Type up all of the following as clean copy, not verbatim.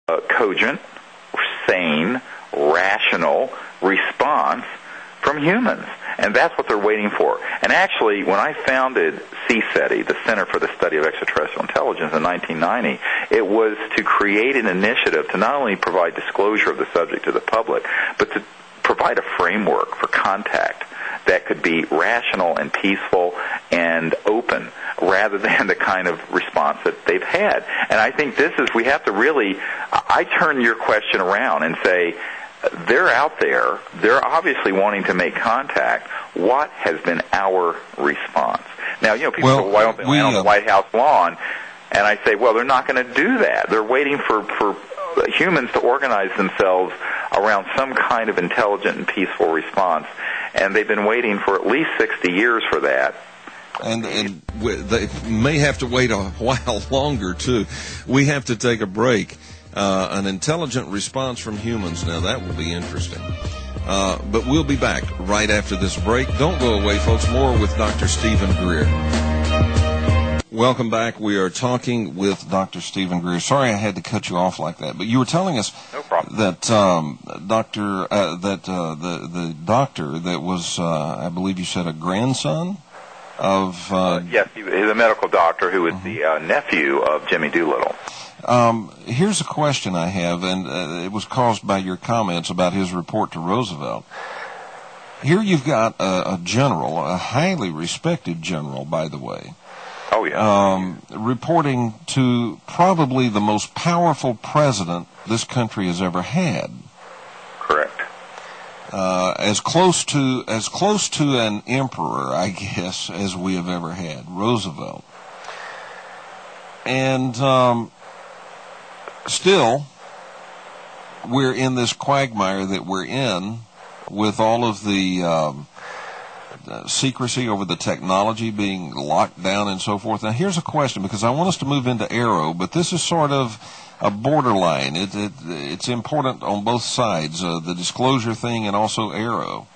cogent, sane, rational response from humans. And that's what they're waiting for. And actually, when I founded CSETI, the Center for the Study of Extraterrestrial Intelligence, in 1990, it was to create an initiative to not only provide disclosure of the subject to the public, but to provide a framework for contact that could be rational and peaceful and open, rather than the kind of response that they've had. And I think we have to really, I turn your question around and say, they're out there, they're obviously wanting to make contact. What has been our response? Now, people say, why don't they land on the White House lawn? And I say, well, they're not going to do that. They're waiting for humans to organize themselves around some kind of intelligent and peaceful response. And they've been waiting for at least 60 years for that. And they may have to wait a while longer, too. We have to take a break. An intelligent response from humans. Now, that will be interesting. But we'll be back right after this break. Don't go away, folks. More with Dr. Stephen Greer. Welcome back. We are talking with Dr. Stephen Greer. Sorry I had to cut you off like that, but you were telling us that the doctor that was, I believe you said, a grandson of... yes, he's a medical doctor who was the nephew of Jimmy Doolittle. Here's a question I have, and it was caused by your comments about his report to Roosevelt. Here you've got a general, a highly respected general, by the way. Oh, yeah. Reporting to probably the most powerful president this country has ever had. Correct. As close to an emperor, I guess, as we have ever had, Roosevelt. And still, we're in this quagmire that we're in with all of the secrecy over the technology being locked down and so forth. Now, here's a question, because I want us to move into Aero, but this is sort of a borderline. It's important on both sides, the disclosure thing and also Aero.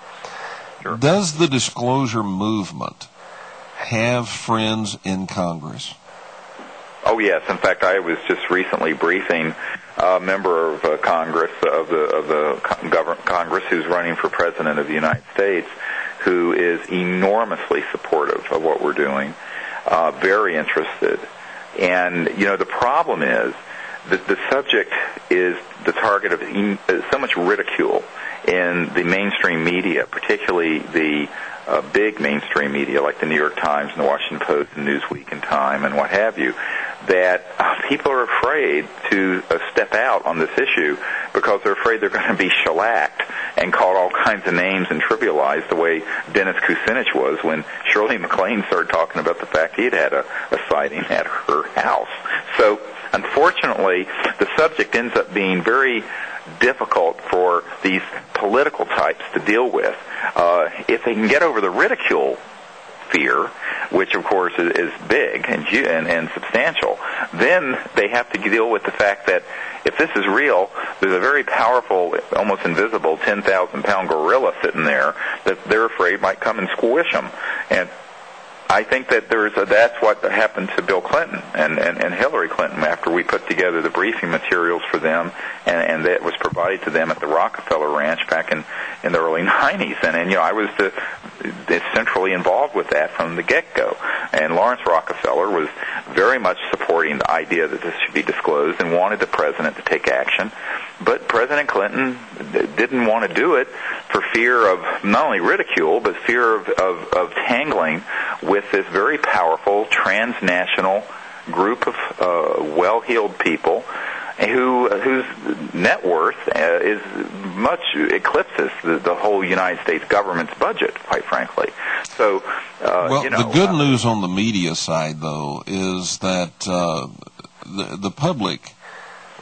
Sure. Does the disclosure movement have friends in Congress? Oh, yes. In fact, I was just recently briefing a member of Congress, of the Congress who's running for President of the United States, who is enormously supportive of what we're doing, very interested. And, the problem is that the subject is the target of so much ridicule in the mainstream media, particularly the big mainstream media like the New York Times and the Washington Post and Newsweek and Time and what have you, that people are afraid to step out on this issue because they're afraid they're going to be shellacked and called all kinds of names and trivialized the way Dennis Kucinich was when Shirley MacLaine started talking about the fact he had a sighting at her house. So, unfortunately, the subject ends up being very difficult for these political types to deal with. If they can get over the ridicule fear, which of course is big and substantial, then they have to deal with the fact that if this is real, there's a very powerful, almost invisible 10,000-pound gorilla sitting there that they're afraid might come and squish them. And I think that that's what happened to Bill Clinton and Hillary Clinton after we put together the briefing materials for them, and that was provided to them at the Rockefeller Ranch back in the early 90s. And I was centrally involved with that from the get-go. And Lawrence Rockefeller was very much supporting the idea that this should be disclosed and wanted the president to take action. But President Clinton didn't want to do it for fear of not only ridicule, but fear of tangling with this very powerful transnational group of well-heeled people whose net worth is much eclipses the whole United States government's budget, quite frankly. So, the good news on the media side, though, is that the public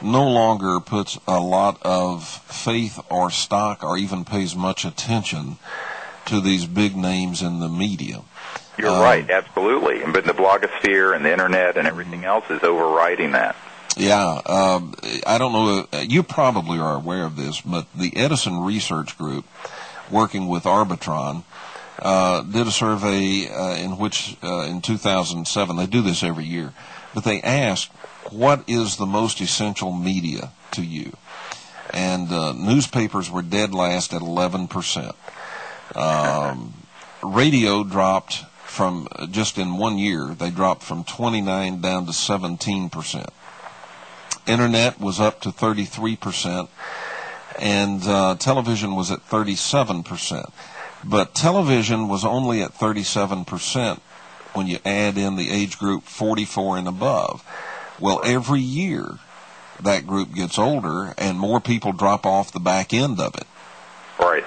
no longer puts a lot of faith or stock or even pays much attention to these big names in the media. You're right, absolutely. But the blogosphere and the internet and everything else is overriding that. Yeah, I don't know, you probably are aware of this, but the Edison Research Group, working with Arbitron, did a survey in which, in 2007, they do this every year, but they asked what is the most essential media to you? And newspapers were dead last at 11%. Radio dropped from, just in 1 year, they dropped from 29 down to 17%. Internet was up to 33%, and television was at 37%. But television was only at 37% when you add in the age group 44 and above. Well, every year that group gets older and more people drop off the back end of it. Right.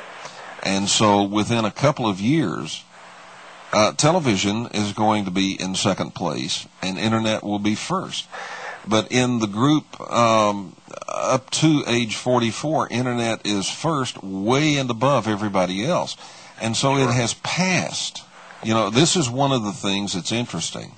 And so within a couple of years, television is going to be in second place and internet will be first. But in the group up to age 44, internet is first, way and above everybody else. And so it has passed. You know, this is one of the things that's interesting.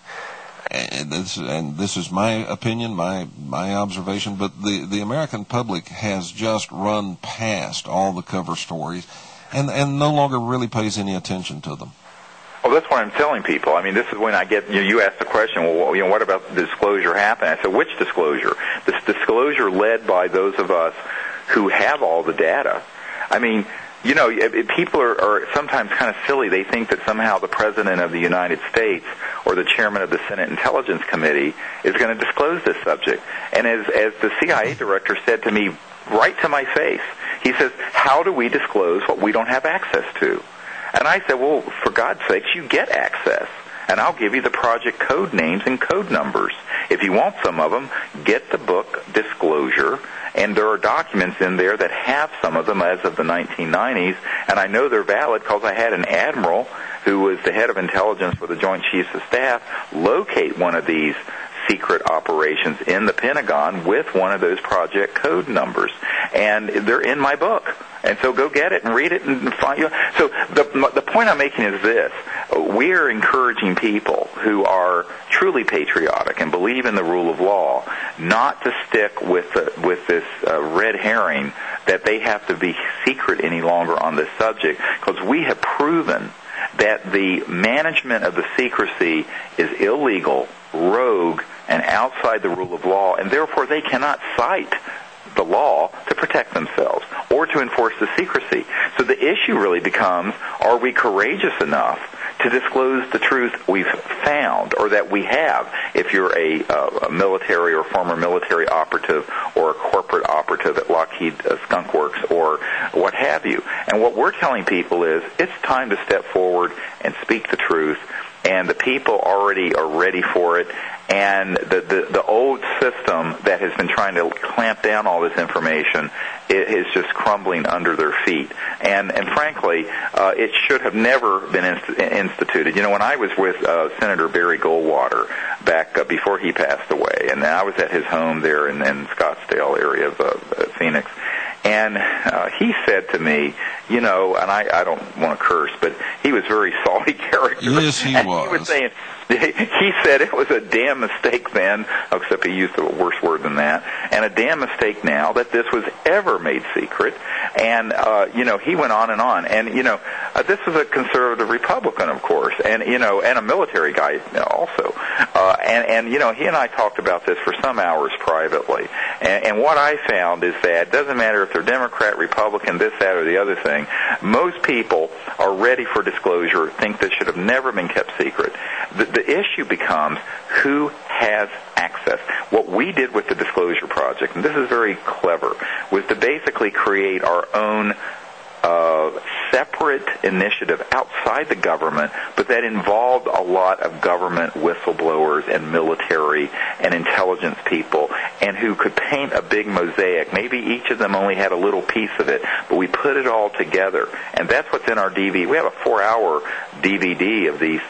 And this is my opinion, my observation, but the American public has just run past all the cover stories and no longer really pays any attention to them. Well, that's what I'm telling people. I mean, this is when I get, you asked the question, well, what about the disclosure happening? I said, which disclosure? This disclosure led by those of us who have all the data. I mean, people are sometimes kind of silly. They think that somehow the President of the United States or the Chairman of the Senate Intelligence Committee is going to disclose this subject. And as the CIA director said to me right to my face, he says, how do we disclose what we don't have access to? And I said, well, for God's sakes, you get access. And I'll give you the project code names and code numbers. If you want some of them, get the book Disclosure. And there are documents in there that have some of them as of the 1990s. And I know they're valid because I had an admiral who was the head of intelligence for the Joint Chiefs of Staff locate one of these secret operations in the Pentagon with one of those project code numbers. And they're in my book. And so go get it and read it and find you. So the point I'm making is this. We are encouraging people who are truly patriotic and believe in the rule of law not to stick with this red herring that they have to be secret any longer on this subject, because we have proven that the management of the secrecy is illegal, rogue, and outside the rule of law, and therefore they cannot cite the law to protect themselves or to enforce the secrecy. So the issue really becomes, are we courageous enough to disclose the truth we've found or that we have if you're a military or former military operative or a corporate operative at Lockheed Skunk Works or what have you. And what we're telling people is it's time to step forward and speak the truth, and the people already are ready for it. And the old system that has been trying to clamp down all this information is just crumbling under their feet. And frankly, it should have never been instituted. You know, when I was with Senator Barry Goldwater back before he passed away, and I was at his home there in Scottsdale area of Phoenix, and he said to me, you know, and I don't want to curse, but he was a very salty character. Yes, he was. He was saying, he said it was a damn mistake then, except he used a worse word than that, and a damn mistake now that this was ever made secret. And, he went on and on. And, this is a conservative Republican, of course, and, and a military guy also. And he and I talked about this for some hours privately. And what I found is that it doesn't matter if they're Democrat, Republican, this, that, or the other thing. Most people are ready for disclosure, think this should have never been kept secret. The issue becomes who has access. What we did with the Disclosure Project, and this is very clever, was to basically create our own separate initiative outside the government, but that involved a lot of government whistleblowers and military and intelligence people, and who could paint a big mosaic. Maybe each of them only had a little piece of it, but we put it all together. And that's what's in our DVD. We have a 4-hour DVD of these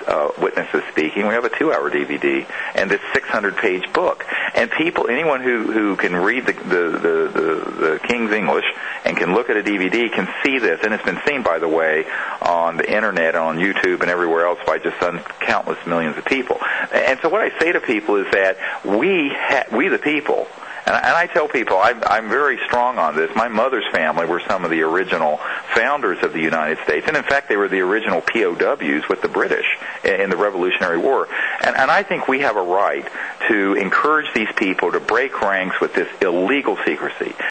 witnesses speaking. We have a 2-hour DVD and this 600-page book. And people, anyone who can read the King's English and can look at a DVD can see this. And it's been seen, by the way, on the Internet, on YouTube, and everywhere else by just countless millions of people. And so what I say to people is that we the people, and And I tell people I'm very strong on this. My mother's family were some of the original founders of the United States, and in fact they were the original POWs with the British in the Revolutionary War. And I think we have a right to encourage these people to break ranks with this illegal secrecy.